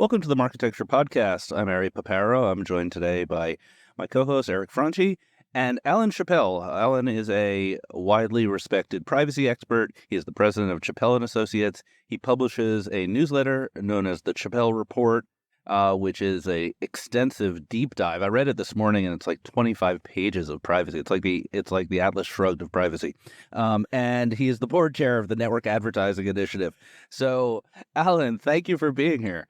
Welcome to the Marketecture Podcast. I'm Ari Paparo. I'm joined today by my co-host, Eric Franchi, and Alan Chapell. Alan is a widely respected privacy expert. He is the president of Chappell Associates. He publishes a newsletter known as the Chappell Report, which is a extensive deep dive. I read it this morning, and it's like 25 pages of privacy. It's like the Atlas Shrugged of privacy. And he is the board chair of the Network Advertising Initiative. So, Alan, thank you for being here.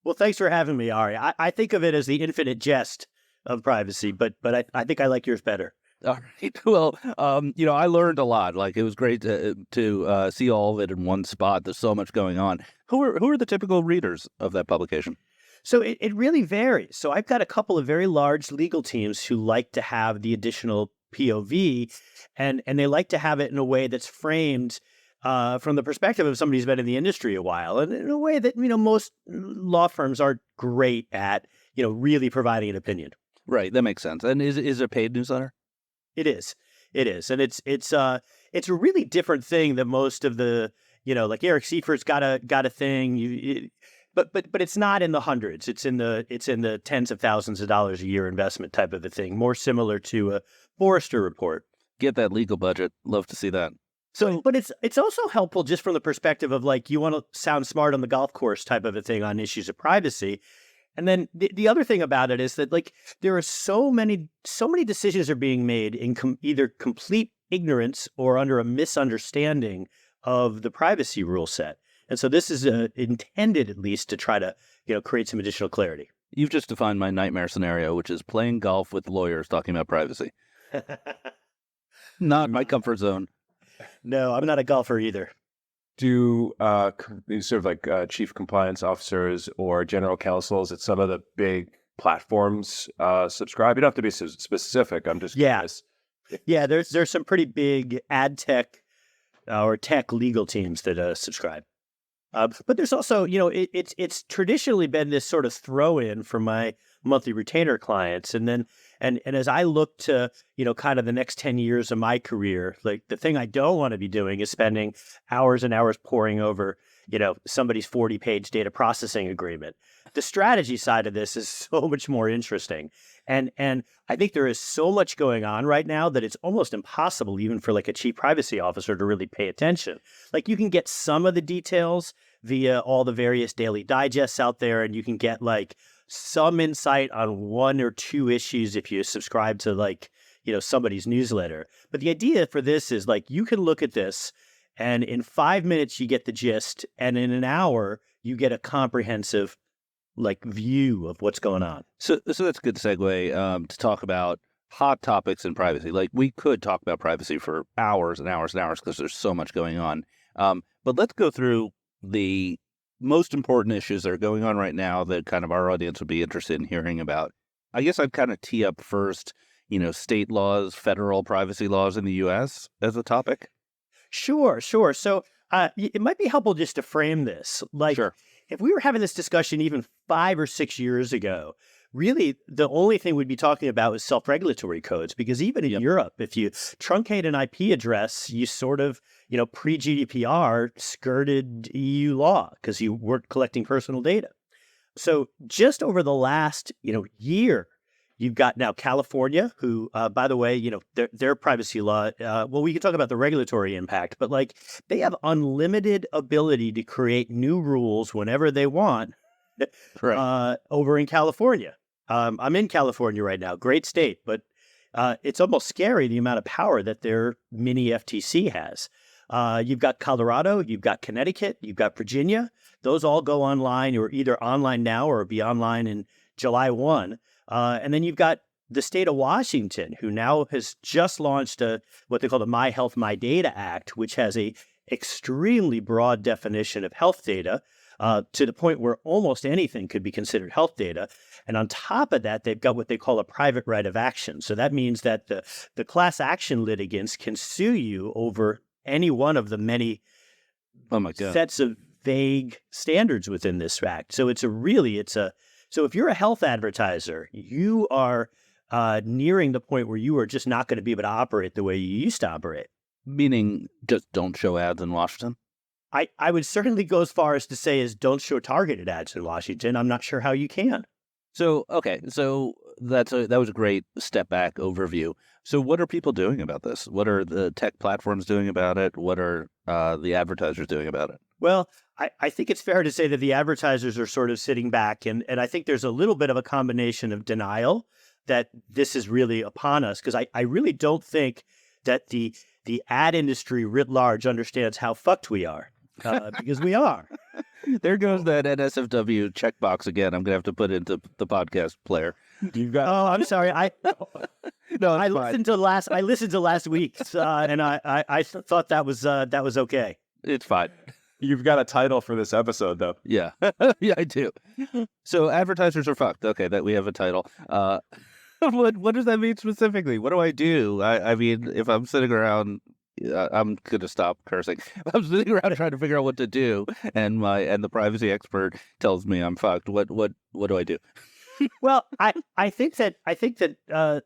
Well, thanks for having me, Ari. I think of it as the infinite jest of privacy, but I think I like yours better. All right. Well, I learned a lot. Like, it was great to see all of it in one spot. There's so much going on. Who are the typical readers of that publication? So it really varies. So I've got a couple of very large legal teams who like to have the additional POV, and they like to have it in a way that's framed from the perspective of somebody who's been in the industry a while, and in a way that, most law firms aren't great at, really providing an opinion. Right. That makes sense. And is it a paid newsletter? It is. And it's a really different thing than most of the, like Eric Seifert's got a thing. But it's not in the hundreds. It's in the tens of thousands of dollars a year investment type of a thing, more similar to a Forrester report. Get that legal budget. Love to see that. So, but it's also helpful just from the perspective of, like, you want to sound smart on the golf course type of a thing on issues of privacy. And then the other thing about it is that, like, there are so many decisions are being made in either complete ignorance or under a misunderstanding of the privacy rule set. And so this is intended, at least, to try to, create some additional clarity. You've just defined my nightmare scenario, which is playing golf with lawyers talking about privacy. Not my comfort zone. No, I'm not a golfer either. Do these sort of like chief compliance officers or general counsels at some of the big platforms subscribe? You don't have to be specific. I'm just curious. Yeah, there's some pretty big ad tech or tech legal teams that subscribe. But there's also, it's traditionally been this sort of throw-in for my monthly retainer clients. And then, and as I look to, kind of the next 10 years of my career, like, the thing I don't want to be doing is spending hours and hours poring over, somebody's 40-page data processing agreement. The strategy side of this is so much more interesting. And I think there is so much going on right now that it's almost impossible even for, like, a chief privacy officer to really pay attention. Like, you can get some of the details via all the various daily digests out there, and you can get, like, some insight on one or two issues if you subscribe to, like, somebody's newsletter. But the idea for this is, like, you can look at this and in 5 minutes you get the gist, and in an hour you get a comprehensive, like, view of what's going on. So that's a good segue to talk about hot topics in privacy. Like, we could talk about privacy for hours and hours and hours because there's so much going on. But let's go through the most important issues that are going on right now that kind of our audience would be interested in hearing about. I guess I'd kind of tee up first, state laws, federal privacy laws in the U.S. as a topic. Sure. So it might be helpful just to frame this. Like, Sure. If we were having this discussion even 5 or 6 years ago, really the only thing we'd be talking about was self-regulatory codes, because even in Europe, if you truncate an IP address, you sort of, pre-GDPR skirted EU law because you weren't collecting personal data. So just over the last, year, you've got now California, who, by the way, their privacy law, well, we can talk about the regulatory impact, but, like, they have unlimited ability to create new rules whenever they want over in California. I'm in California right now, great state, but it's almost scary the amount of power that their mini FTC has. You've got Colorado, you've got Connecticut, you've got Virginia. Those all go online, or either online now or be online in July 1. And then you've got the state of Washington, who now has just launched what they call the My Health, My Data Act, which has a extremely broad definition of health data, to the point where almost anything could be considered health data. And on top of that, they've got what they call a private right of action. So that means that the class action litigants can sue you over any one of the many sets of vague standards within this act. So so if you're a health advertiser, you are nearing the point where you are just not going to be able to operate the way you used to operate. Meaning just don't show ads in Washington? I would certainly go as far as to say is don't show targeted ads in Washington. I'm not sure how you can. So, okay, so that was a great step back overview. So what are people doing about this? What are the tech platforms doing about it? What are the advertisers doing about it? Well, I think it's fair to say that the advertisers are sort of sitting back, and I think there's a little bit of a combination of denial that this is really upon us, because I really don't think that the ad industry writ large understands how fucked we are, because we are. There goes that NSFW checkbox again. I'm going to have to put into the podcast player. You've got. Oh, I'm sorry. No, I listened to last week's, and I thought that was okay. It's fine. You've got a title for this episode, though. Yeah, yeah, I do. So advertisers are fucked. Okay, that we have a title. What does that mean specifically? What do I do? I mean, if I'm sitting around, I'm going to stop cursing. If I'm sitting around trying to figure out what to do, and the privacy expert tells me I'm fucked, what do I do? Well, I think that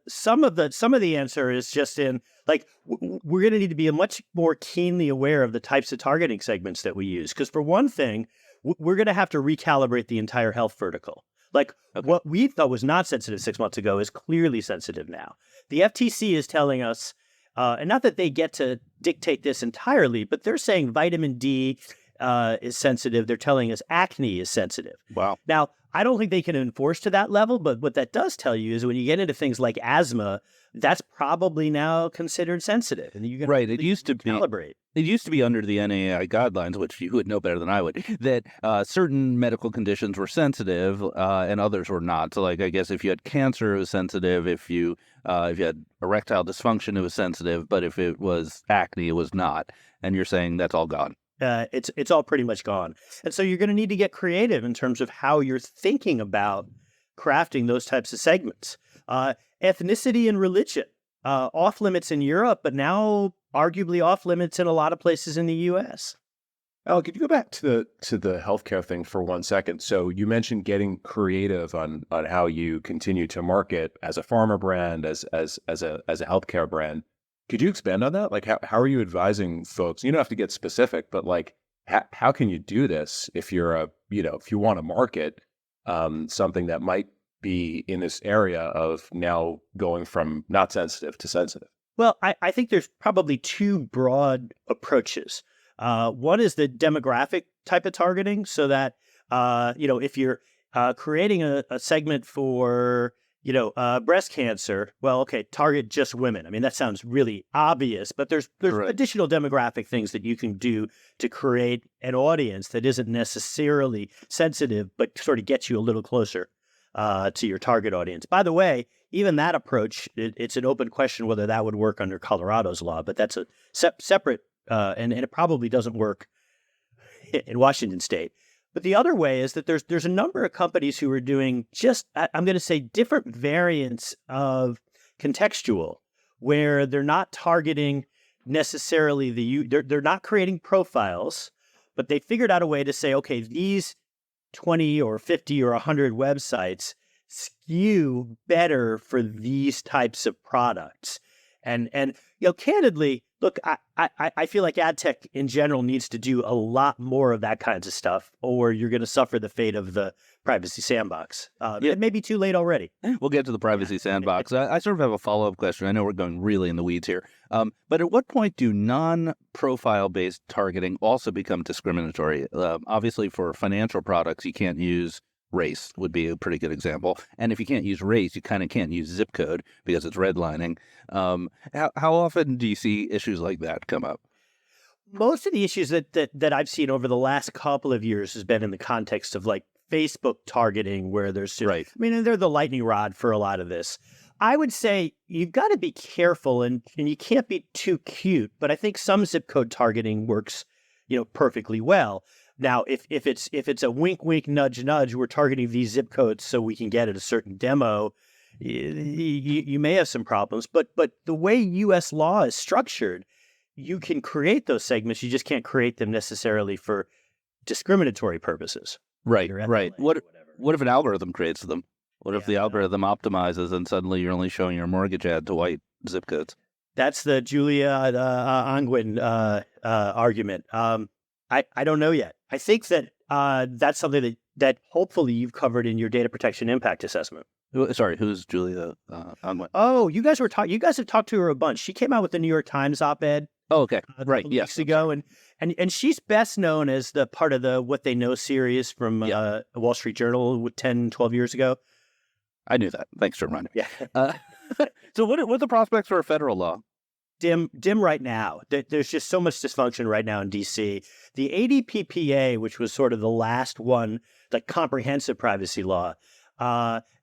some of the answer is just in, like, we're going to need to be much more keenly aware of the types of targeting segments that we use. Because for one thing, we're going to have to recalibrate the entire health vertical. Like, what we thought was not sensitive 6 months ago is clearly sensitive now. The FTC is telling us, and not that they get to dictate this entirely, but they're saying vitamin D is sensitive. They're telling us acne is sensitive. Wow. Now, I don't think they can enforce to that level, but what that does tell you is when you get into things like asthma, that's probably now considered sensitive, and you right. It used to calibrate. It used to be under the NAI guidelines, which you would know better than I would, that certain medical conditions were sensitive and others were not. So, like, I guess if you had cancer, it was sensitive. If you had erectile dysfunction, it was sensitive. But if it was acne, it was not. And you're saying that's all gone. It's all pretty much gone. And so you're going to need to get creative in terms of how you're thinking about crafting those types of segments. Ethnicity and religion, off limits in Europe, but now arguably off limits in a lot of places in the U.S. Al, could you go back to the healthcare thing for 1 second? So you mentioned getting creative on how you continue to market as a pharma brand, as a healthcare brand. Could you expand on that? Like, how are you advising folks? You don't have to get specific, but like, how can you do this if you're if you want to market something that might be in this area of now going from not sensitive to sensitive? Well, I think there's probably two broad approaches. One is the demographic type of targeting, so that if you're creating a segment for breast cancer, well, okay, target just women. I mean, that sounds really obvious, but there's Correct. additional demographic things that you can do to create an audience that isn't necessarily sensitive, but sort of gets you a little closer to your target audience. By the way, even that approach, it's an open question whether that would work under Colorado's law, but that's a separate, and it probably doesn't work in Washington state. But the other way is that there's a number of companies who are doing just, I'm going to say, different variants of contextual, where they're not targeting necessarily they're not creating profiles, but they figured out a way to say, okay, these 20 or 50 or 100 websites skew better for these types of products. And candidly, look, I feel like ad tech in general needs to do a lot more of that kinds of stuff, or you're going to suffer the fate of the privacy sandbox. It may be too late already. We'll get to the privacy sandbox. I sort of have a follow-up question. I know we're going really in the weeds here. But at what point do non-profile-based targeting also become discriminatory? Obviously, for financial products, you can't use race would be a pretty good example. And if you can't use race, you kind of can't use zip code because it's redlining. How often do you see issues like that come up? Most of the issues that I've seen over the last couple of years has been in the context of like Facebook targeting, where there's right. I mean, they're the lightning rod for a lot of this. I would say you've got to be careful and you can't be too cute, but I think some zip code targeting works, perfectly well. Now, if it's a wink, wink, nudge, nudge, we're targeting these zip codes so we can get at a certain demo, you may have some problems. But the way U.S. law is structured, you can create those segments. You just can't create them necessarily for discriminatory purposes. Right. What if an algorithm creates them? What if the algorithm optimizes and suddenly you're only showing your mortgage ad to white zip codes? That's the Julia Angwin argument. I don't know yet. I think that that's something that hopefully you've covered in your data protection impact assessment. Sorry, who's Julia on what? Oh, you guys have talked to her a bunch. She came out with the New York Times op-ed Oh, okay. a Right. couple of Yes. weeks ago, and she's best known as the part of the What They Know series from Wall Street Journal 10, 12 years ago. I knew that. Thanks for reminding me. Yeah. So what are the prospects for a federal law? Dim right now. There's just so much dysfunction right now in D.C. The ADPPA, which was sort of the last one, the comprehensive privacy law,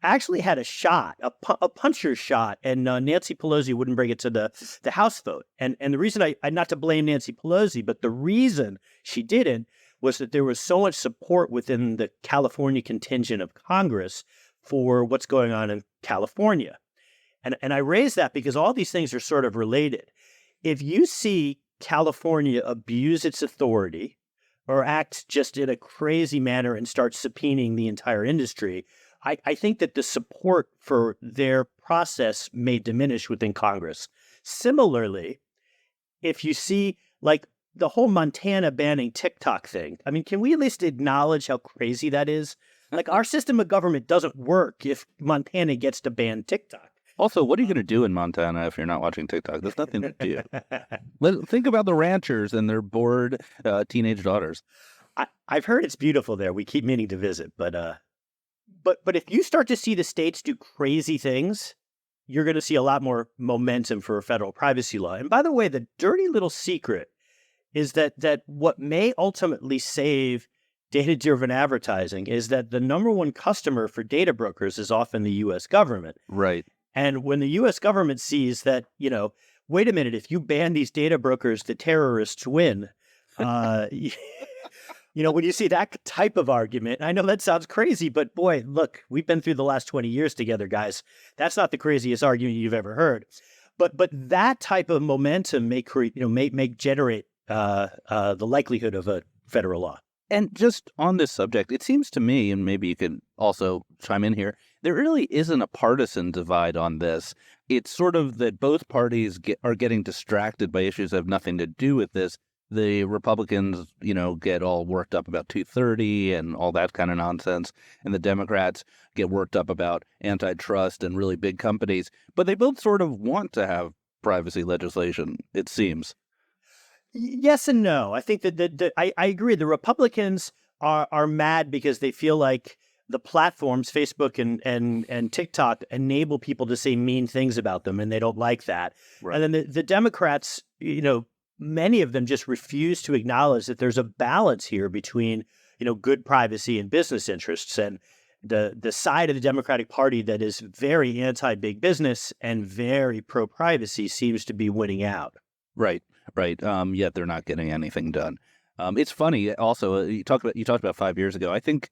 actually had a shot, a puncher's shot, and Nancy Pelosi wouldn't bring it to the House vote. And the reason I not to blame Nancy Pelosi, but the reason she didn't was that there was so much support within the California contingent of Congress for what's going on in California. And I raise that because all these things are sort of related. If you see California abuse its authority or act just in a crazy manner and start subpoenaing the entire industry, I think that the support for their process may diminish within Congress. Similarly, if you see like the whole Montana banning TikTok thing, I mean, can we at least acknowledge how crazy that is? Like our system of government doesn't work if Montana gets to ban TikTok. Also, what are you going to do in Montana if you're not watching TikTok? There's nothing to do. Think about the ranchers and their bored teenage daughters. I've heard it's beautiful there. We keep meaning to visit, but if you start to see the states do crazy things, you're going to see a lot more momentum for a federal privacy law. And by the way, the dirty little secret is that what may ultimately save data-driven advertising is that the number one customer for data brokers is often the U.S. government. Right. And when the U.S. government sees that, wait a minute, if you ban these data brokers, the terrorists win. When you see that type of argument, I know that sounds crazy, but boy, look, we've been through the last 20 years together, guys. That's not the craziest argument you've ever heard. But that type of momentum may generate the likelihood of a federal law. And just on this subject, it seems to me, and maybe you could also chime in here, there really isn't a partisan divide on this. It's sort of that both parties are getting distracted by issues that have nothing to do with this. The Republicans, get all worked up about 230 and all that kind of nonsense. And the Democrats get worked up about antitrust and really big companies. But they both sort of want to have privacy legislation, it seems. Yes and no. I think that I agree. The Republicans are mad because they feel like the platforms, Facebook and TikTok, enable people to say mean things about them, and they don't like that. Right. And then the Democrats, many of them just refuse to acknowledge that there's a balance here between, good privacy and business interests. And the side of the Democratic Party that is very anti-big business and very pro-privacy seems to be winning out. Right. Yet they're not getting anything done. It's funny. Also, you talked about 5 years ago. I think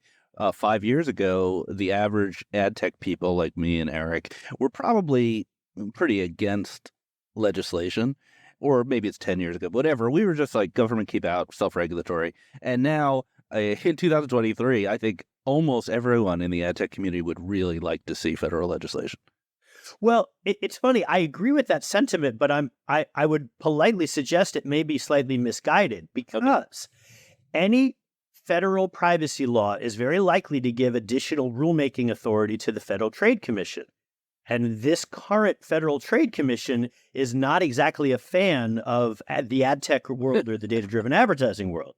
5 years ago, the average ad tech people like me and Eric were probably pretty against legislation, or maybe it's 10 years ago. Whatever. We were just like government keep out, self-regulatory. And now in 2023, I think almost everyone in the ad tech community would really like to see federal legislation. Well, it's funny. I agree with that sentiment, but I would politely suggest it may be slightly misguided because any federal privacy law is very likely to give additional rulemaking authority to the Federal Trade Commission. And this current Federal Trade Commission is not exactly a fan of the ad tech world or the data-driven advertising world,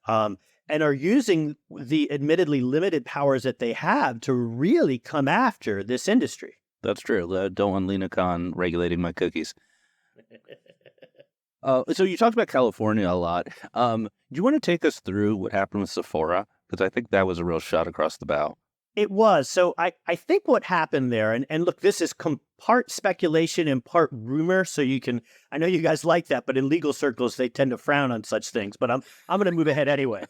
and are using the admittedly limited powers that they have to really come after this industry. That's true. Don't want Lena Khan regulating my cookies. So you talked about California a lot. Do you want to take us through what happened with Sephora? Because I think that was a real shot across the bow. It was. So I think what happened there, and look, this is part speculation and part rumor. So I know you guys like that, but in legal circles, they tend to frown on such things. But I'm going to move ahead anyway.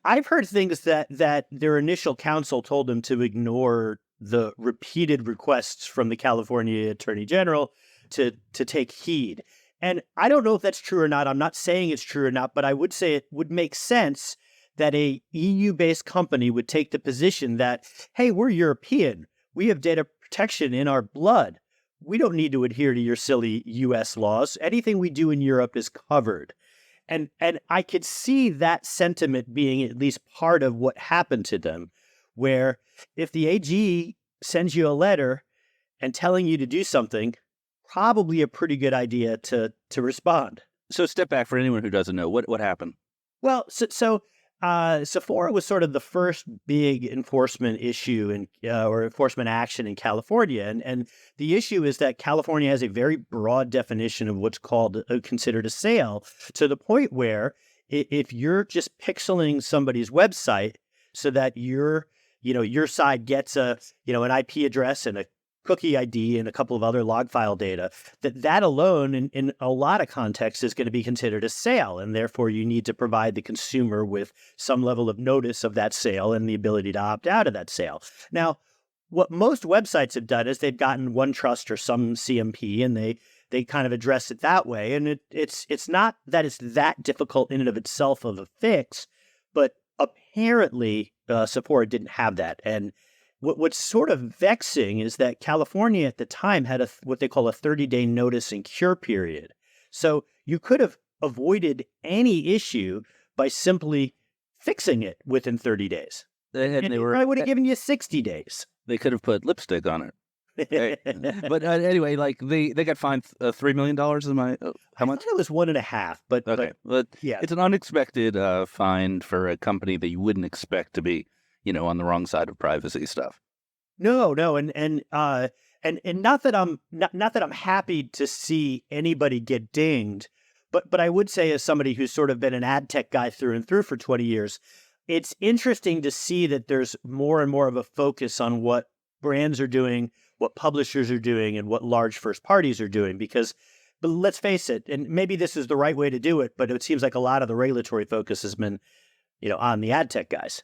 I've heard things that their initial counsel told them to ignore the repeated requests from the California Attorney General to take heed. And I don't know if that's true or not. I'm not saying it's true or not, but I would say it would make sense that a EU-based company would take the position that, hey, we're European. We have data protection in our blood. We don't need to adhere to your silly U.S. laws. Anything we do in Europe is covered. And I could see that sentiment being at least part of what happened to them, where if the AG sends you a letter and telling you to do something, probably a pretty good idea to respond. So step back for anyone who doesn't know what happened. Well, Sephora was sort of the first big enforcement issue or enforcement action in California, and the issue is that California has a very broad definition of what's called considered a sale, to the point where if you're just pixeling somebody's website so that your side gets an IP address and a cookie ID and a couple of other log file data, that alone in a lot of contexts is going to be considered a sale. And therefore you need to provide the consumer with some level of notice of that sale and the ability to opt out of that sale. Now, what most websites have done is they've gotten OneTrust or some CMP and they kind of address it that way. And it's not that it's that difficult in and of itself of a fix, but apparently Sephora didn't have that. And what's sort of vexing is that California at the time had what they call a 30-day notice and cure period. So you could have avoided any issue by simply fixing it within 30 days. They probably would have given you 60 days. They could have put lipstick on it. But anyway, like they got fined $3 million. How much? I thought it was 1.5, but okay. But yeah, it's an unexpected fine for a company that you wouldn't expect to be, on the wrong side of privacy stuff. No, and not that I'm happy to see anybody get dinged, but I would say as somebody who's sort of been an ad tech guy through and through for 20 years, it's interesting to see that there's more and more of a focus on what brands are doing, what publishers are doing, and what large first parties are doing. But let's face it, and maybe this is the right way to do it, but it seems like a lot of the regulatory focus has been, on the ad tech guys.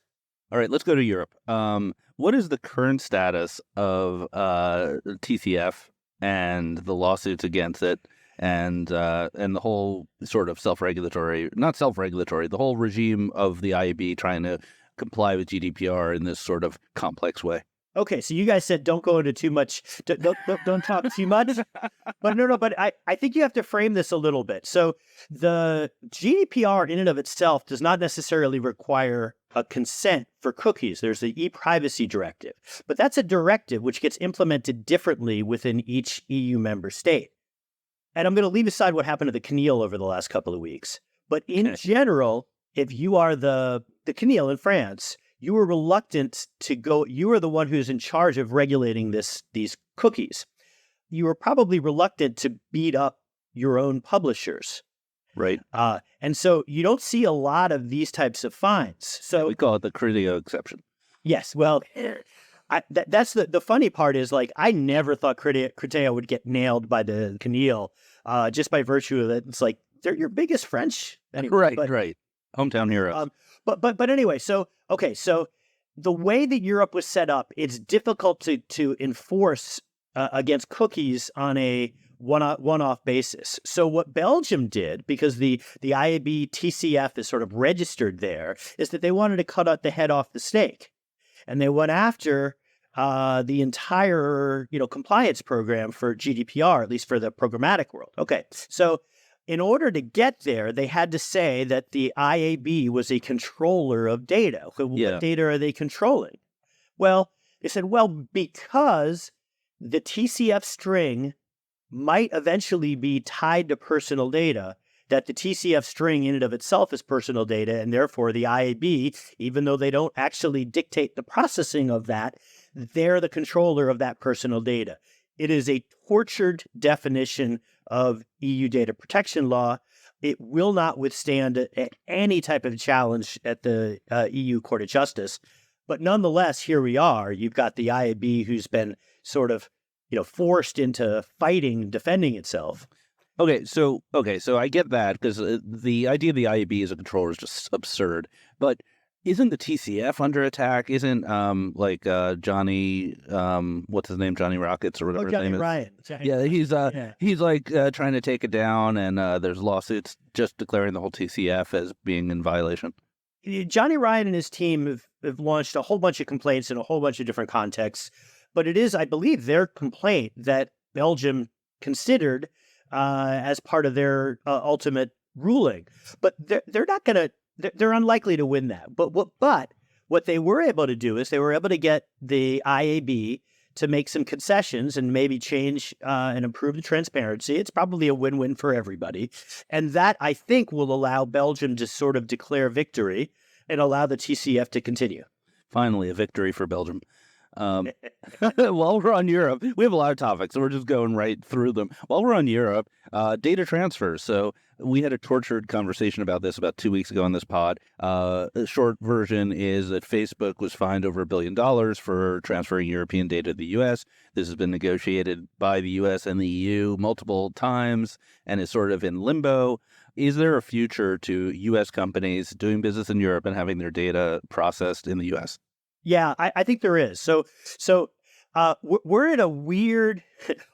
All right, let's go to Europe. What is the current status of TCF and the lawsuits against it, and the whole sort of the whole regime of the IAB trying to comply with GDPR in this sort of complex way? Okay, so you guys said don't go into too much, don't talk too much. But I think you have to frame this a little bit. So the GDPR in and of itself does not necessarily require a consent for cookies. There's the e-privacy directive, but that's a directive which gets implemented differently within each EU member state. And I'm going to leave aside what happened to the CNIL over the last couple of weeks. But in general, if you are the CNIL in France, you were reluctant to go. You are the one who's in charge of regulating these cookies. You were probably reluctant to beat up your own publishers. Right. And so you don't see a lot of these types of fines. So we call it the Criteo exception. Yes. Well, that's the funny part is, like, I never thought Criteo would get nailed by the CNIL just by virtue of it. It's like, they're your biggest French. Anyway, right. Hometown heroes. But anyway, so the way that Europe was set up, it's difficult to enforce against cookies on a one-off basis. So what Belgium did, because the IAB TCF is sort of registered there, is that they wanted to cut out the head off the snake, and they went after the entire compliance program for GDPR, at least for the programmatic world. Okay, so in order to get there, they had to say that the IAB was a controller of data. What data are they controlling? Well, they said, because the TCF string might eventually be tied to personal data, that the TCF string in and of itself is personal data, and therefore the IAB, even though they don't actually dictate the processing of that, they're the controller of that personal data. It is a tortured definition of EU data protection law. It will not withstand any type of challenge at the EU Court of Justice. But nonetheless, here we are. You've got the IAB who's been sort of, forced into defending itself. Okay, so I get that, because the idea of the IAB as a controller is just absurd. But isn't the TCF under attack? Isn't Johnny what's his name, Johnny Rockets or whatever his name is? Ryan. He's trying to take it down, and there's lawsuits just declaring the whole TCF as being in violation. Johnny Ryan and his team have launched a whole bunch of complaints in a whole bunch of different contexts, but it is, I believe, their complaint that Belgium considered as part of their ultimate ruling. But they're not going to. They're unlikely to win that. But what they were able to do is they were able to get the IAB to make some concessions and maybe change and improve the transparency. It's probably a win-win for everybody. And that, I think, will allow Belgium to sort of declare victory and allow the TCF to continue. Finally, a victory for Belgium. While we're on Europe, we have a lot of topics, so we're just going right through them. While we're on Europe, data transfers. So we had a tortured conversation about this about 2 weeks ago on this pod. The short version is that Facebook was fined over $1 billion for transferring European data to the U.S. This has been negotiated by the U.S. and the EU multiple times and is sort of in limbo. Is there a future to U.S. companies doing business in Europe and having their data processed in the U.S.? Yeah, I think there is. So we're in a weird,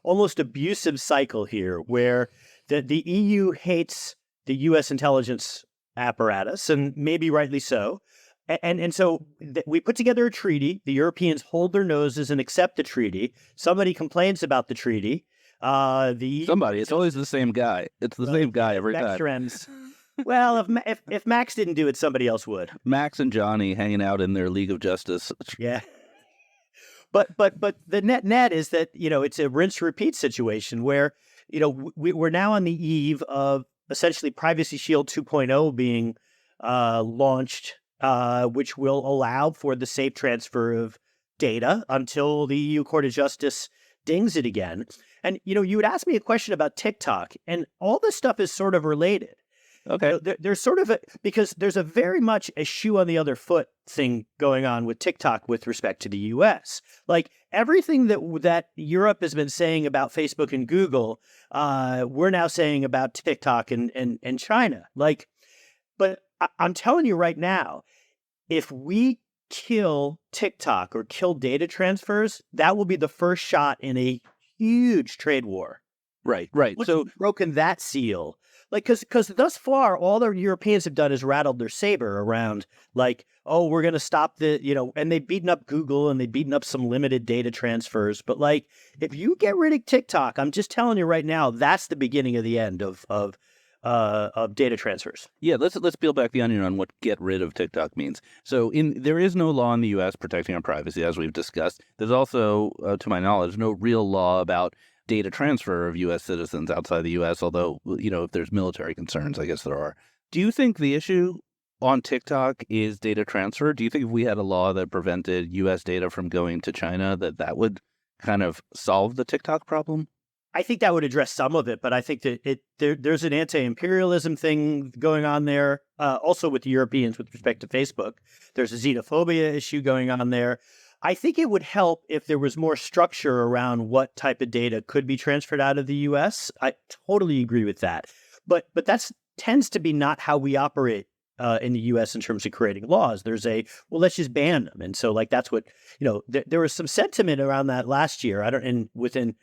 almost abusive cycle here where the EU hates the U.S. intelligence apparatus, and maybe rightly so. And so we put together a treaty. The Europeans hold their noses and accept the treaty. Somebody complains about the treaty. It's always the same guy. It's the same guy every time. Trends. Well, if Max didn't do it, somebody else would. Max and Johnny hanging out in their League of Justice. Yeah. But the net is that, it's a rinse repeat situation where, we're now on the eve of essentially Privacy Shield 2.0 being launched, which will allow for the safe transfer of data until the EU Court of Justice dings it again. And, you would ask me a question about TikTok, and all this stuff is sort of related. Okay. There's sort of because there's a very much a shoe on the other foot thing going on with TikTok with respect to the U.S. Like everything that Europe has been saying about Facebook and Google, we're now saying about TikTok and China. But I'm telling you right now, if we kill TikTok or kill data transfers, that will be the first shot in a huge trade war. Right. So broken that seal. Because thus far, all the Europeans have done is rattled their saber around, we're going to stop and they've beaten up Google and they've beaten up some limited data transfers. But if you get rid of TikTok, I'm just telling you right now, that's the beginning of the end of data transfers. Yeah, let's peel back the onion on what get rid of TikTok means. So there is no law in the U.S. protecting our privacy, as we've discussed. There's also, to my knowledge, no real law about data transfer of U.S. citizens outside the U.S., although, if there's military concerns, I guess there are. Do you think the issue on TikTok is data transfer? Do you think if we had a law that prevented U.S. data from going to China, that would kind of solve the TikTok problem? I think that would address some of it, but I think that there's an anti-imperialism thing going on there, also with the Europeans with respect to Facebook. There's a xenophobia issue going on there. I think it would help if there was more structure around what type of data could be transferred out of the U.S. I totally agree with that. But that tends to be not how we operate in the U.S. in terms of creating laws. There's let's just ban them. And so that's what, there was some sentiment around that last year. Within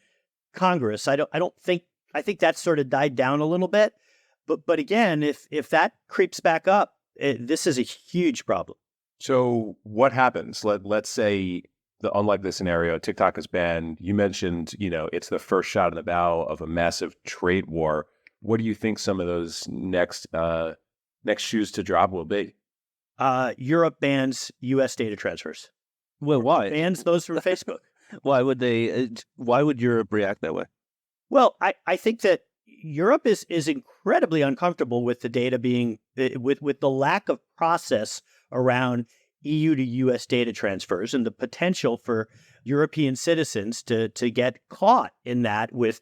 Congress. I think that sort of died down a little bit. But again, if that creeps back up, this is a huge problem. So what happens? Let's say, unlike this scenario, TikTok is banned. You mentioned, it's the first shot in the bow of a massive trade war. What do you think some of those next shoes to drop will be? Europe bans U.S. data transfers. Well, why? Bans those from Facebook. Why would they? Why would Europe react that way? Well, I think that Europe is incredibly uncomfortable with the data being with the lack of process around EU to US data transfers and the potential for European citizens to get caught in that with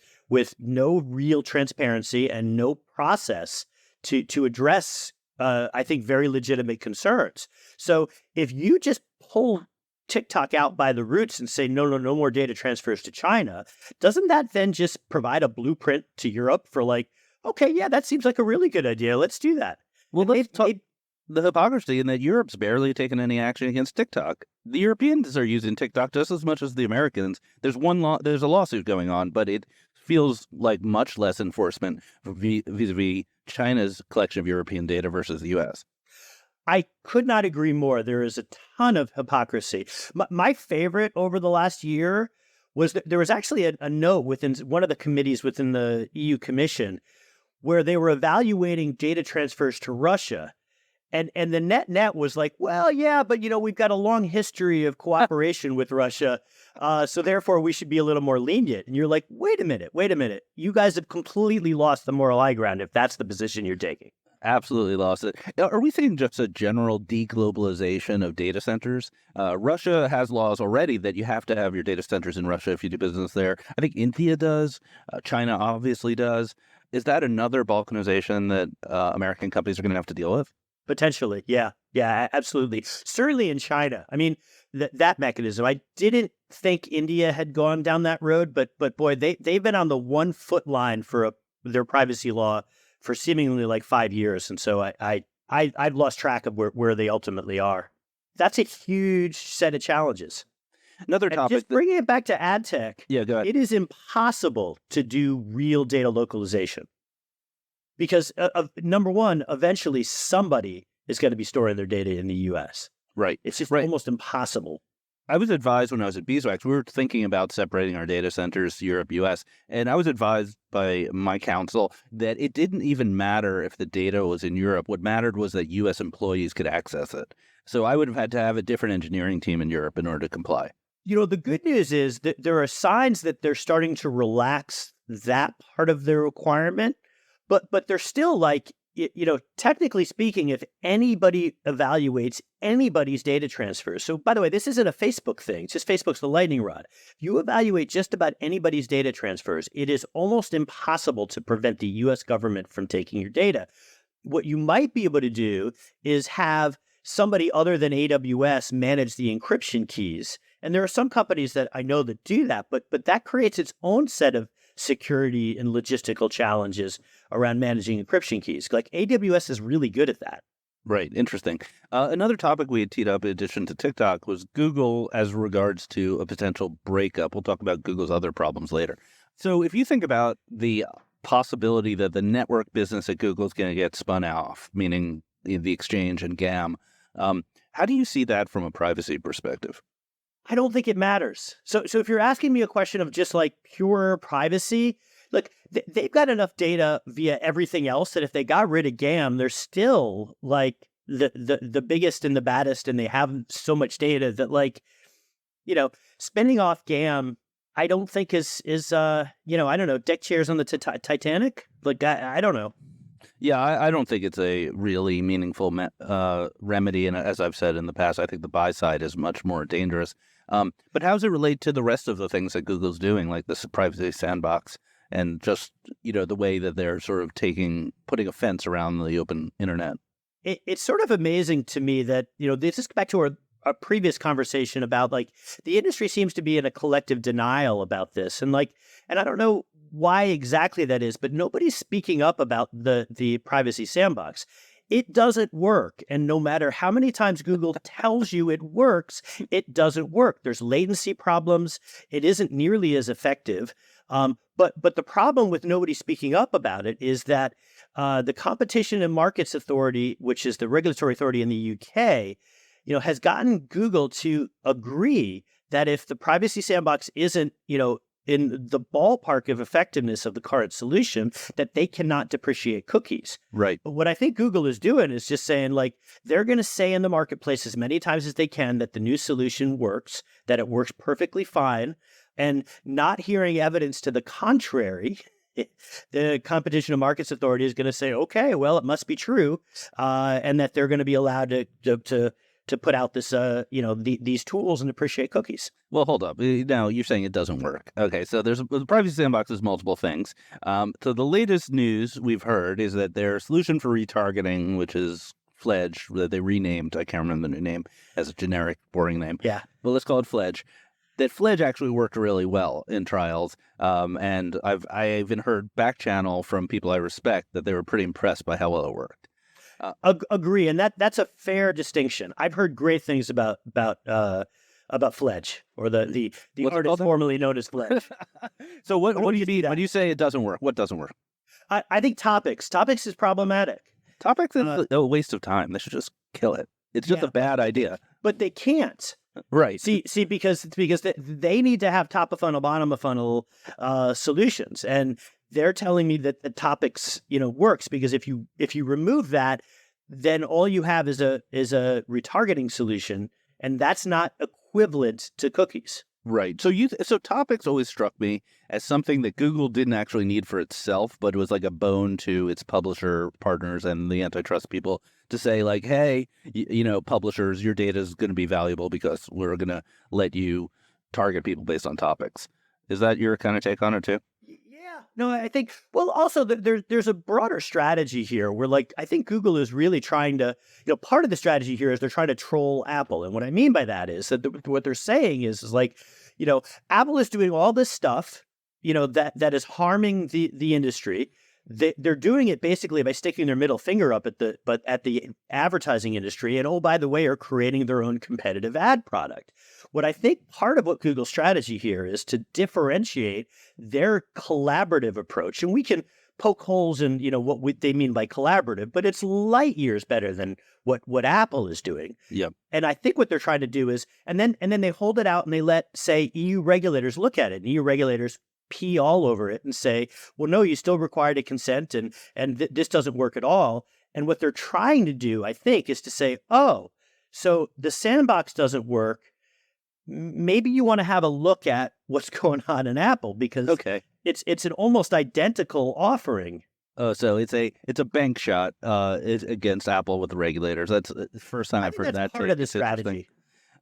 no real transparency and no process to address, I think, very legitimate concerns. So if you just pull TikTok out by the roots and say, no more data transfers to China, doesn't that then just provide a blueprint to Europe for okay, yeah, that seems like a really good idea. Let's do that. Well, let's talk the hypocrisy in that Europe's barely taken any action against TikTok. The Europeans are using TikTok just as much as the Americans. There's a lawsuit going on, but it feels like much less enforcement vis-a-vis China's collection of European data versus the U.S. I could not agree more. There is a ton of hypocrisy. My favorite over the last year was that there was actually a note within one of the committees within the EU Commission where they were evaluating data transfers to Russia. And the net was like, well, yeah, but we've got a long history of cooperation with Russia, so therefore we should be a little more lenient. And you're like, wait a minute, you guys have completely lost the moral high ground if that's the position you're taking. Absolutely lost it. Are we seeing just a general deglobalization of data centers? Russia has laws already that you have to have your data centers in Russia if you do business there. I think India does. China obviously does. Is that another balkanization that American companies are going to have to deal with? Potentially, yeah, absolutely. Certainly in China. I mean, that mechanism. I didn't think India had gone down that road, but boy, they've been on the 1 foot line for their privacy law for seemingly like 5 years, and so I've lost track of where they ultimately are. That's a huge set of challenges. Another And topic. just bringing it back to ad tech, Yeah, go ahead. it is impossible to do real data localization. Because, number one, eventually somebody is going to be storing their data in the U.S. Right. It's just Right. almost impossible. I was advised when I was at Beeswax, we were thinking about separating our data centers, Europe, U.S., and I was advised by my counsel that it didn't even matter if the data was in Europe. What mattered was that U.S. employees could access it. So I would have had to have a different engineering team in Europe in order to comply. The good news is that there are signs that they're starting to relax that part of their requirement, but they're still like, technically speaking, if anybody evaluates anybody's data transfers. So, by the way, this isn't a Facebook thing. It's just Facebook's the lightning rod. If you evaluate just about anybody's data transfers, it is almost impossible to prevent the U.S. government from taking your data. What you might be able to do is have somebody other than AWS manage the encryption keys. And there are some companies that I know that do that, but that creates its own set of security and logistical challenges around managing encryption keys. Like AWS is really good at that. Right. Interesting. Another topic we had teed up in addition to TikTok was Google as regards to a potential breakup. We'll talk about Google's other problems later. So if you think about the possibility that the network business at Google is going to get spun off, meaning the exchange and GAM, how do you see that from a privacy perspective? I don't think it matters. So if you're asking me a question of just like pure privacy, look, they've got enough data via everything else that if they got rid of GAM, they're still like the biggest and the baddest, and they have so much data that spinning off GAM, I don't think is I don't know, deck chairs on the Titanic. Like I don't know. Yeah, I don't think it's a really meaningful remedy. And as I've said in the past, I think the buy side is much more dangerous. But how does it relate to the rest of the things that Google's doing, like this privacy sandbox and just, the way that they're sort of putting a fence around the open internet? It's sort of amazing to me that, this is back to our previous conversation about the industry seems to be in a collective denial about this. And I don't know why exactly that is, but nobody's speaking up about the privacy sandbox. It doesn't work. And no matter how many times Google tells you it works, it doesn't work. There's latency problems. It isn't nearly as effective. But the problem with nobody speaking up about it is that the Competition and Markets Authority, which is the regulatory authority in the UK, has gotten Google to agree that if the privacy sandbox isn't, in the ballpark of effectiveness of the current solution, that they cannot depreciate cookies. Right. But what I think Google is doing is just saying, they're going to say in the marketplace as many times as they can that the new solution works, that it works perfectly fine, and not hearing evidence to the contrary. The Competition and Markets Authority is going to say, okay, well, it must be true, and that they're going to be allowed to put out this, these tools and depreciate cookies. Well, hold up. Now, you're saying it doesn't work. Okay, so the privacy sandbox is multiple things. So the latest news we've heard is that their solution for retargeting, which is Fledge, that they renamed, I can't remember the new name, as a generic, boring name. Yeah. Well, let's call it Fledge. That Fledge actually worked really well in trials. And I've even heard back channel from people I respect that they were pretty impressed by how well it worked. Agree, and that's a fair distinction. I've heard great things about Fledge, or the artist formerly known as Fledge. So what do you mean when you say it doesn't work? What doesn't work? I think Topics is problematic. Topics is a waste of time. They should just kill it. It's just a bad idea. But they can't. Right. See, because they need to have top of funnel, bottom of funnel solutions, and they're telling me that the topics, works, because if you remove that, then all you have is a retargeting solution, and that's not equivalent to cookies. Right. So topics always struck me as something that Google didn't actually need for itself, but it was like a bone to its publisher partners and the antitrust people to say like, hey, publishers, your data is going to be valuable because we're going to let you target people based on topics. Is that your kind of take on it too? Yeah. No, I think, well, also there's a broader strategy here where, like, I think Google is really trying to, part of the strategy here is they're trying to troll Apple. And what I mean by that is that what they're saying is like, Apple is doing all this stuff, that is harming the industry. They're doing it basically by sticking their middle finger up at the advertising industry, and, oh, by the way, are creating their own competitive ad product. What I think part of what Google's strategy here is to differentiate their collaborative approach, and we can poke holes in what they mean by collaborative, but it's light years better than what Apple is doing. Yep. And I think what they're trying to do is, and then they hold it out and they let, say, EU regulators look at it, and EU regulators pee all over it and say, well, no, you still require a consent, and this doesn't work at all. And what they're trying to do, I think, is to say, oh, so the sandbox doesn't work. Maybe you want to have a look at what's going on in Apple, because it's an almost identical offering. Oh, so it's a bank shot against Apple with the regulators. That's the first time I've heard that. Part of the strategy.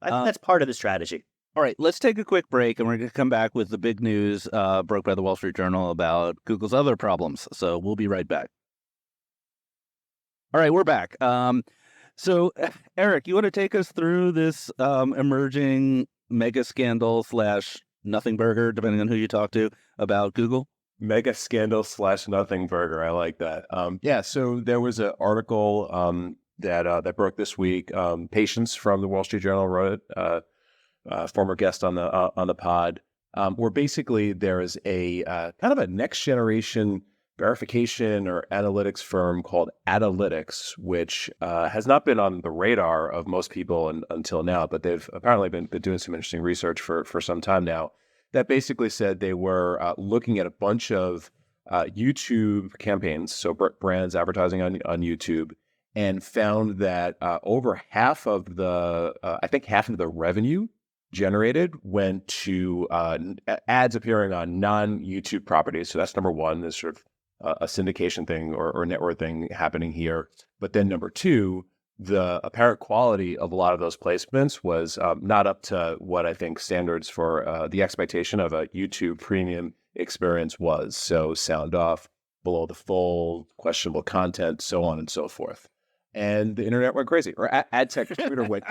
I think that's part of the strategy. All right, let's take a quick break, and we're going to come back with the big news broke by the Wall Street Journal about Google's other problems. So we'll be right back. All right, we're back. So, Eric, you want to take us through this emerging mega scandal / nothing burger, depending on who you talk to, about Google? Mega scandal / nothing burger. I like that. So there was an article that broke this week. Patience from the Wall Street Journal wrote it. Former guest on the pod, where basically there is a kind of a next generation verification or analytics firm called Analytics, which has not been on the radar of most people until now, but they've apparently been doing some interesting research for some time now, that basically said they were looking at a bunch of YouTube campaigns, so brands advertising on YouTube, and found that over half of the revenue generated went to ads appearing on non-YouTube properties. So that's number one. There's sort of a syndication thing or network thing happening here. But then number two, the apparent quality of a lot of those placements was not up to what I think standards for the expectation of a YouTube premium experience was. So sound off, below the fold, questionable content, so on and so forth. And the internet went crazy, or ad tech Twitter went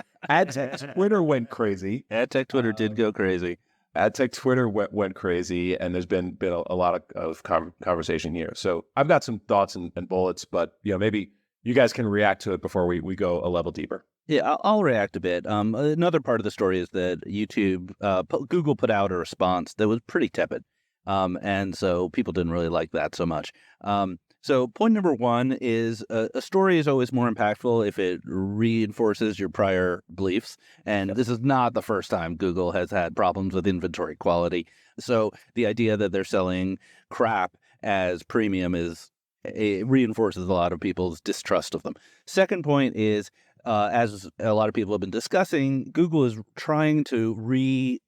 crazy. Ad tech Twitter did go crazy. Ad tech Twitter went crazy, and there's been a lot of conversation here. So I've got some thoughts and bullets, but maybe you guys can react to it before we go a level deeper. Yeah, I'll react a bit. Another part of the story is that Google put out a response that was pretty tepid, and so people didn't really like that so much. So point number one is a story is always more impactful if it reinforces your prior beliefs. And this is not the first time Google has had problems with inventory quality. So the idea that they're selling crap as premium it reinforces a lot of people's distrust of them. Second point is, as a lot of people have been discussing, Google is trying to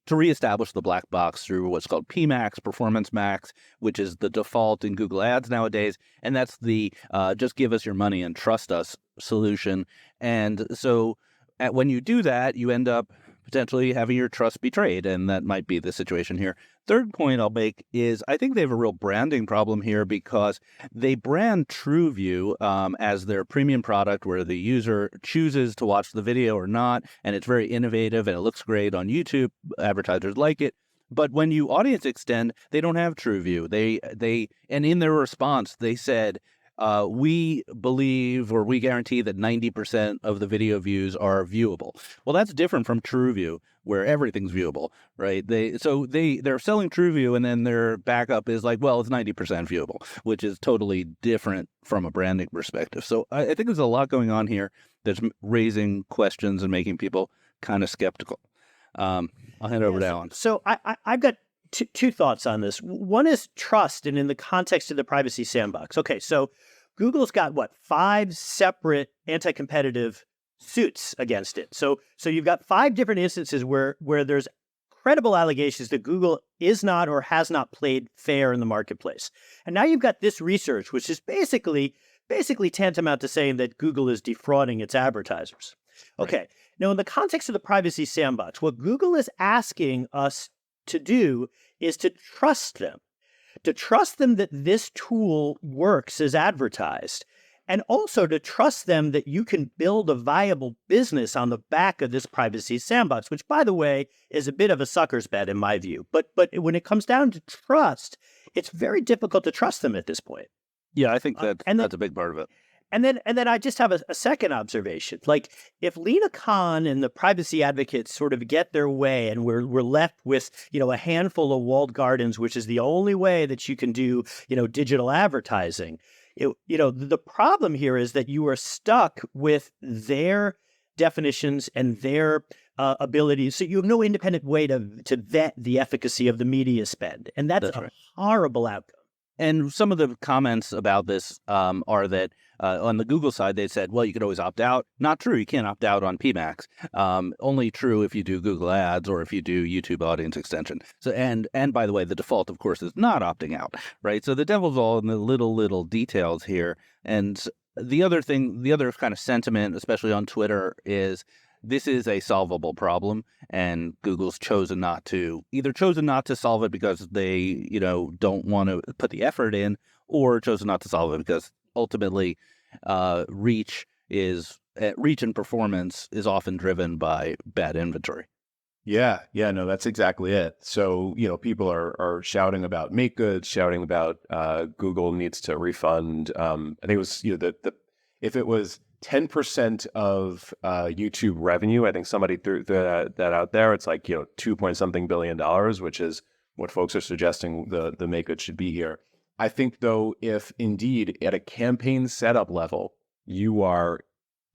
reestablish the black box through what's called PMax, Performance Max, which is the default in Google Ads nowadays. And that's the just give us your money and trust us solution. And so when you do that, you end up potentially having your trust betrayed, and that might be the situation here. Third point I'll make is I think they have a real branding problem here because they brand TrueView as their premium product where the user chooses to watch the video or not, and it's very innovative and it looks great on YouTube. Advertisers like it. But when you audience extend, they don't have TrueView. And in their response, they said, we believe or we guarantee that 90% of the video views are viewable. Well, that's different from TrueView, where everything's viewable, right? They're selling TrueView, and then their backup is like, well, it's 90% viewable, which is totally different from a branding perspective. So I think there's a lot going on here that's raising questions and making people kind of skeptical. I'll hand over to Alan. So I've got two thoughts on this. One is trust, and in the context of the privacy sandbox. Okay, so Google's got what, 5 separate anti-competitive suits against it. So you've got 5 different instances where there's credible allegations that Google is not or has not played fair in the marketplace. And now you've got this research, which is basically tantamount to saying that Google is defrauding its advertisers. Okay. Right. Now, in the context of the privacy sandbox, what Google is asking us to do is to trust them that this tool works as advertised, and also to trust them that you can build a viable business on the back of this privacy sandbox, which, by the way, is a bit of a sucker's bet in my view. But when it comes down to trust, it's very difficult to trust them at this point. Yeah, I think that's a big part of it. And then I just have a second observation. Like, if Lena Khan and the privacy advocates sort of get their way and we're left with, a handful of walled gardens, which is the only way that you can do, digital advertising, the problem here is that you are stuck with their definitions and their abilities. So you have no independent way to vet the efficacy of the media spend. And that's a horrible outcome. And some of the comments about this are that on the Google side, they said, well, you could always opt out. Not true. You can't opt out on PMAX. Only true if you do Google Ads or if you do YouTube Audience Extension. So and by the way, the default, of course, is not opting out, right? So the devil's all in the little details here. And the other kind of sentiment, especially on Twitter, is this is a solvable problem, and Google's chosen not to solve it because they, don't want to put the effort in, or chosen not to solve it because ultimately reach and performance is often driven by bad inventory. Yeah, no, that's exactly it. So, people are shouting about make good, shouting about Google needs to refund. I think it was, if it was 10% of YouTube revenue, I think somebody threw that out there. It's like, $2 something billion, which is what folks are suggesting the make good should be here. I think, though, if indeed at a campaign setup level, you are,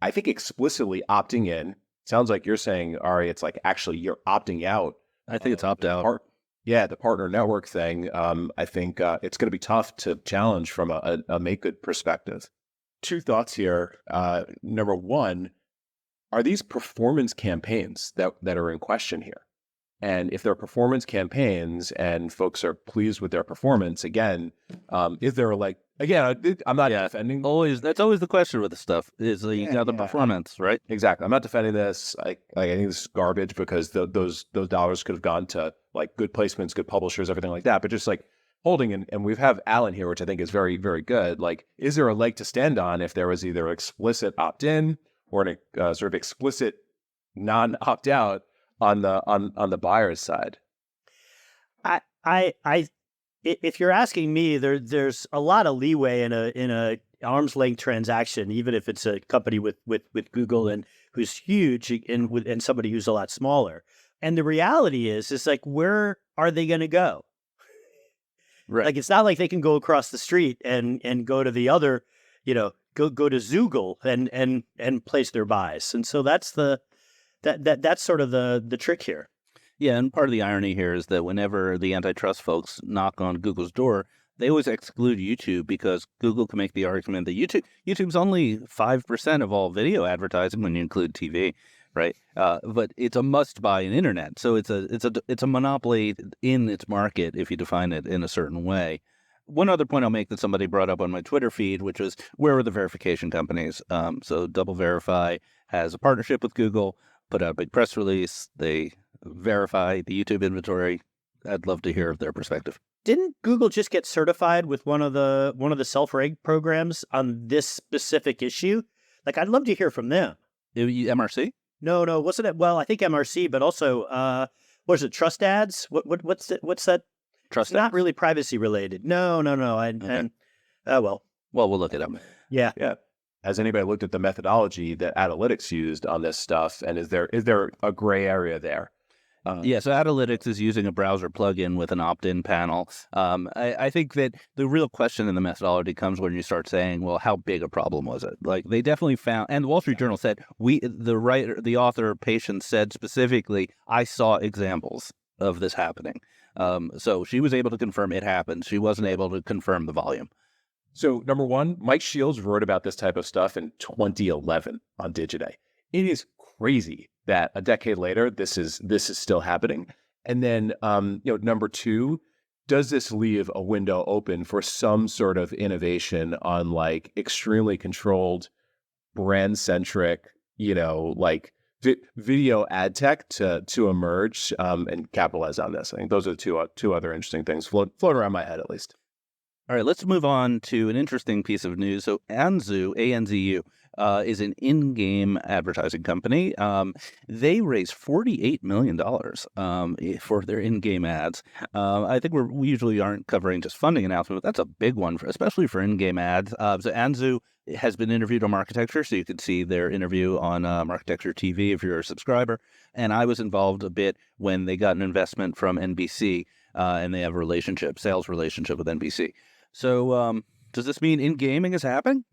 I think, explicitly opting in, sounds like you're saying, Ari, it's like actually you're opting out. I think it's opt out. The partner network thing. I think it's going to be tough to challenge from a make good perspective. 2 thoughts here. Number one, are these performance campaigns that are in question here? And if they're performance campaigns and folks are pleased with their performance, again, is there I'm not defending. That's always the question with the stuff is you got the performance, right? Exactly. I'm not defending this. I think this is garbage because those dollars could have gone to like good placements, good publishers, everything like that. But just like holding, and we have Alan here, which I think is very, very good. Like, is there a leg to stand on if there was either explicit opt-in or an sort of explicit non-opt-out on the buyer's side? If you're asking me, there's a lot of leeway in a arm's length transaction, even if it's a company with Google and who's huge and somebody who's a lot smaller. And the reality is like, where are they going to go? Right. Like, it's not like they can go across the street and go to the other, go to Zoogle and place their buys. And so that's that's sort of the trick here. Yeah, and part of the irony here is that whenever the antitrust folks knock on Google's door, they always exclude YouTube because Google can make the argument that YouTube's only 5% of all video advertising when you include TV, right? But it's a must-buy in internet, so it's a monopoly in its market if you define it in a certain way. One other point I'll make that somebody brought up on my Twitter feed, which was where are the verification companies? So Double Verify has a partnership with Google, put out a big press release. They verify the YouTube inventory. I'd love to hear their perspective. Didn't Google just get certified with one of the self-reg programs on this specific issue? Like, I'd love to hear from them. MRC? No, wasn't it? Well, I think MRC, but also, what is it? Trust ads? What's that? Trust ads? Not really privacy related. No. Okay. Well, we'll look it up. Yeah. Has anybody looked at the methodology that Analytics used on this stuff? And is there a gray area there? So Analytics is using a browser plugin with an opt-in panel. I think that the real question in the methodology comes when you start saying, well, how big a problem was it? Like, they definitely found, and the Wall Street Journal said, the author, Patience, said specifically, I saw examples of this happening. So she was able to confirm it happened. She wasn't able to confirm the volume. So number one, Mike Shields wrote about this type of stuff in 2011 on Digiday. It is crazy that a decade later, this is still happening. And then, number two, does this leave a window open for some sort of innovation on like extremely controlled, brand centric, video ad tech to emerge and capitalize on this? I think those are two other interesting things floating around my head, at least. All right, let's move on to an interesting piece of news. So Anzu, A-N-Z-U, is an in-game advertising company. They raised $48 million for their in-game ads. I think we usually aren't covering just funding announcements, but that's a big one, especially for in-game ads. So Anzu has been interviewed on Marketecture, so you can see their interview on Marketecture TV if you're a subscriber. And I was involved a bit when they got an investment from NBC, and they have a sales relationship with NBC. So does this mean in-gaming is happening?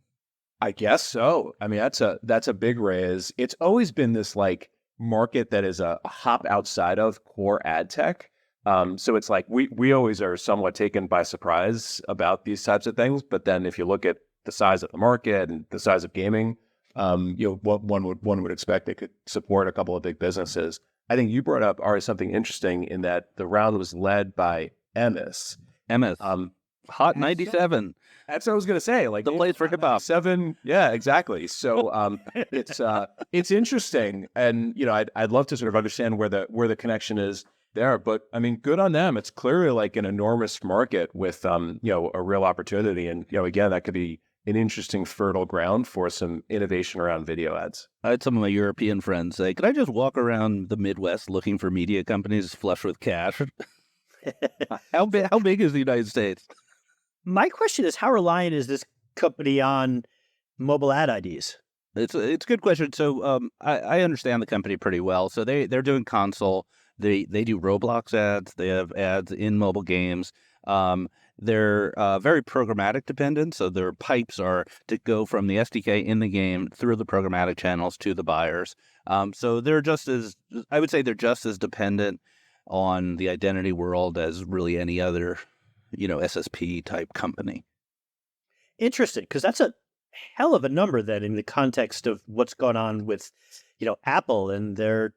I guess so. I mean, that's a big raise. It's always been this like market that is a hop outside of core ad tech. So it's like we always are somewhat taken by surprise about these types of things. But then if you look at the size of the market and the size of gaming, what one would expect it could support a couple of big businesses. I think you brought up, Ari, something interesting in that the round was led by Emis. Hot 97. That's what I was going to say. Like the place for hip hop. 7. Yeah, exactly. So it's interesting, and I'd love to sort of understand where the connection is there. But I mean, good on them. It's clearly like an enormous market with a real opportunity, and again, that could be an interesting fertile ground for some innovation around video ads. I had some of my European friends say, "Could I just walk around the Midwest looking for media companies flush with cash?" How big is the United States? My question is, how reliant is this company on mobile ad IDs? It's a good question. So I understand the company pretty well. So they're doing console. They do Roblox ads. They have ads in mobile games. They're very programmatic dependent. So their pipes are to go from the SDK in the game through the programmatic channels to the buyers. So they're just as dependent on the identity world as really any other SSP type company. Interesting, because that's a hell of a number then in the context of what's going on with, Apple and their,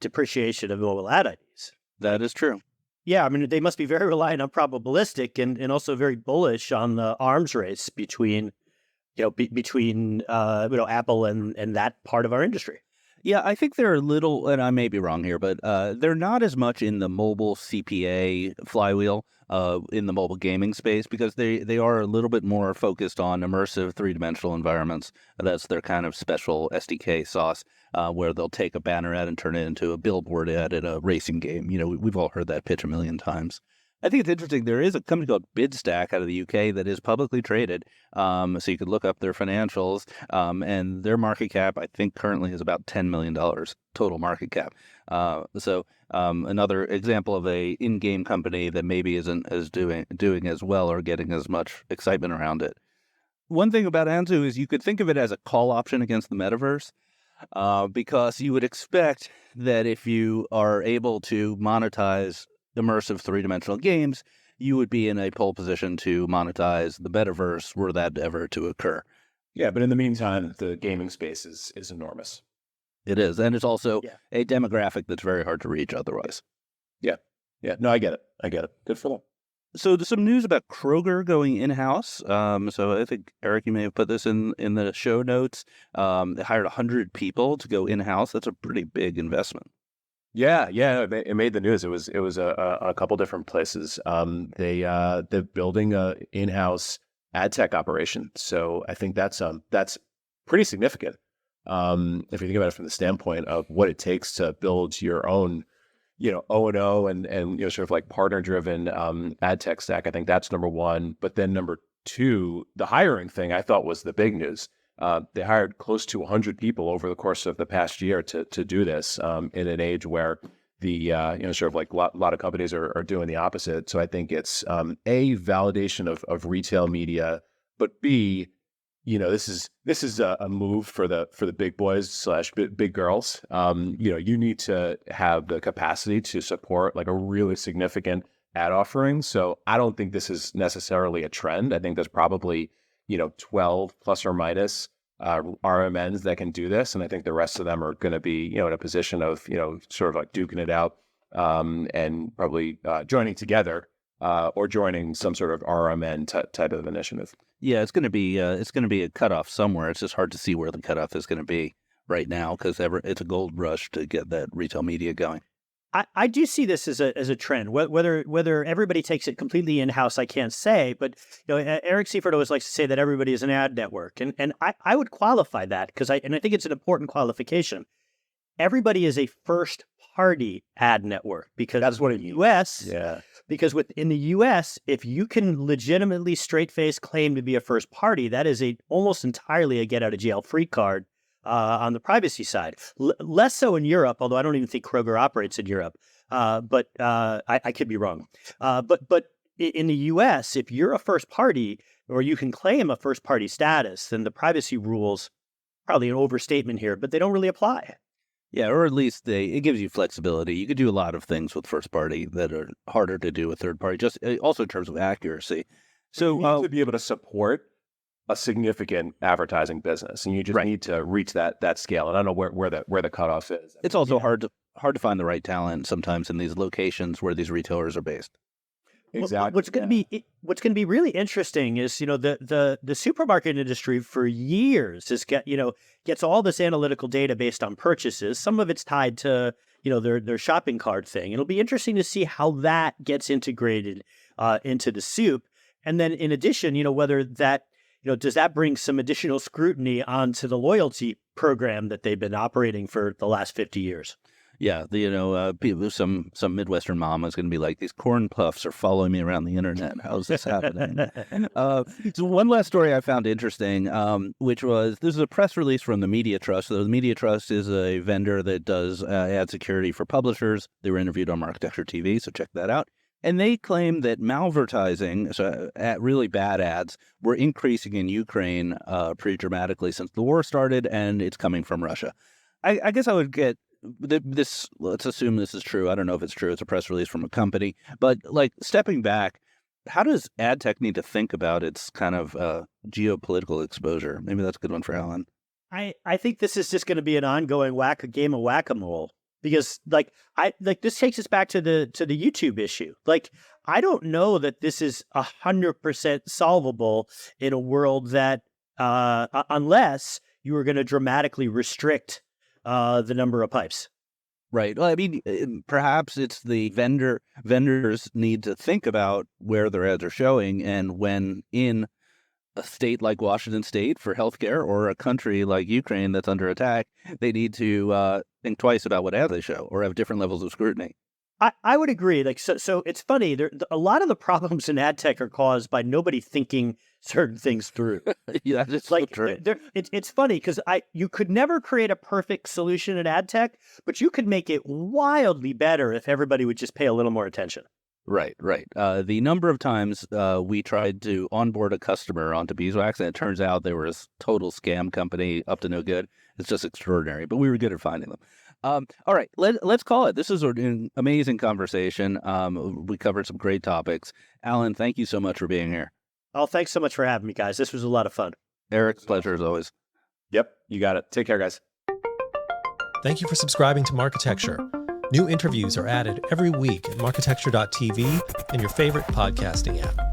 depreciation of mobile ad IDs. That is true. Yeah, I mean, they must be very reliant on probabilistic and also very bullish on the arms race between Apple and that part of our industry. Yeah, I think they're a little, and I may be wrong here, but they're not as much in the mobile CPA flywheel in the mobile gaming space because they are a little bit more focused on immersive three-dimensional environments. That's their kind of special SDK sauce where they'll take a banner ad and turn it into a billboard ad in a racing game. We've all heard that pitch a million times. I think it's interesting. There is a company called BidStack out of the UK that is publicly traded. So you could look up their financials. And their market cap, I think, currently is about $10 million total market cap. So another example of a in-game company that maybe isn't as doing as well or getting as much excitement around it. One thing about Anzu is you could think of it as a call option against the metaverse. Because you would expect that if you are able to monetize immersive three-dimensional games, you would be in a pole position to monetize the metaverse were that ever to occur. Yeah, but in the meantime, the gaming space is enormous. It is, and it's also a demographic that's very hard to reach otherwise. Yeah. No, I get it. Good for them. So there's some news about Kroger going in-house. So I think, Eric, you may have put this in the show notes. They hired 100 people to go in-house. That's a pretty big investment. Yeah, it made the news. It was a couple different places. They're building a in-house ad tech operation. So I think that's pretty significant. If you think about it from the standpoint of what it takes to build your own, O&O and sort of like partner-driven ad tech stack, I think that's number one. But then number two, the hiring thing I thought was the big news. They hired close to 100 people over the course of the past year to do this in an age where the sort of like a lot of companies are doing the opposite. So I think it's a validation of retail media, but B, this is a move for the big boys / big girls. You need to have the capacity to support like a really significant ad offerings. So I don't think this is necessarily a trend. I think there's probably, 12 plus or minus RMNs that can do this. And I think the rest of them are going to be, in a position of, sort of like duking it out and probably joining together or joining some sort of RMN type of initiative. Yeah, it's going to be a cutoff somewhere. It's just hard to see where the cutoff is going to be right now because it's a gold rush to get that retail media going. I do see this as a trend. Whether everybody takes it completely in-house, I can't say. But Eric Seifert always likes to say that everybody is an ad network, and I would qualify that because I think it's an important qualification. Everybody is a first-party ad network because that's what in the U.S. Yeah. Because within the U.S., if you can legitimately straight-face claim to be a first party, that is almost entirely a get-out-of-jail-free card. On the privacy side, less so in Europe, although I don't even think Kroger operates in Europe. But I could be wrong. But in the U.S., if you're a first party or you can claim a first party status, then the privacy rules, probably an overstatement here, but they don't really apply. Yeah, or at least it gives you flexibility. You could do a lot of things with first party that are harder to do with third party, just also in terms of accuracy. So you need to be able to support a significant advertising business, and you just need to reach that scale. And I don't know where the cutoff is. It's also hard to find the right talent sometimes in these locations where these retailers are based. Exactly. What's going to be really interesting is the supermarket industry for years gets all this analytical data based on purchases. Some of it's tied to their shopping cart thing. It'll be interesting to see how that gets integrated into the soup, and then in addition, whether that. Does that bring some additional scrutiny onto the loyalty program that they've been operating for the last 50 years? Yeah, people, some Midwestern mom is going to be like, these corn puffs are following me around the internet. How's this happening? So one last story I found interesting, which was, this is a press release from the Media Trust. So the Media Trust is a vendor that does ad security for publishers. They were interviewed on Architecture TV, so check that out. And they claim that malvertising, so really bad ads, were increasing in Ukraine pretty dramatically since the war started, and it's coming from Russia. I guess I would get this. Let's assume this is true. I don't know if it's true. It's a press release from a company. But like stepping back, how does ad tech need to think about its kind of geopolitical exposure? Maybe that's a good one for Alan. I think this is just going to be an ongoing game of whack-a-mole. Because this takes us back to the YouTube issue. Like, I don't know that this is 100% solvable in a world that unless you are going to dramatically restrict the number of pipes. Right. Well, I mean, perhaps it's the vendors need to think about where their ads are showing, and when in a state like Washington State for healthcare, or a country like Ukraine that's under attack, they need to think twice about what ads they show, or have different levels of scrutiny. I would agree. Like, so it's funny. A lot of the problems in ad tech are caused by nobody thinking certain things through. Yeah, that's like so true. It's funny because you could never create a perfect solution in ad tech, but you could make it wildly better if everybody would just pay a little more attention. Right. The number of times we tried to onboard a customer onto Beeswax, and it turns out they were a total scam company up to no good. It's just extraordinary, but we were good at finding them. All right, let's call it. This is an amazing conversation. We covered some great topics. Alan, thank you so much for being here. Oh, thanks so much for having me, guys. This was a lot of fun. Eric, pleasure as always. Yep, you got it. Take care, guys. Thank you for subscribing to Marketecture. New interviews are added every week at marketecture.tv and your favorite podcasting app.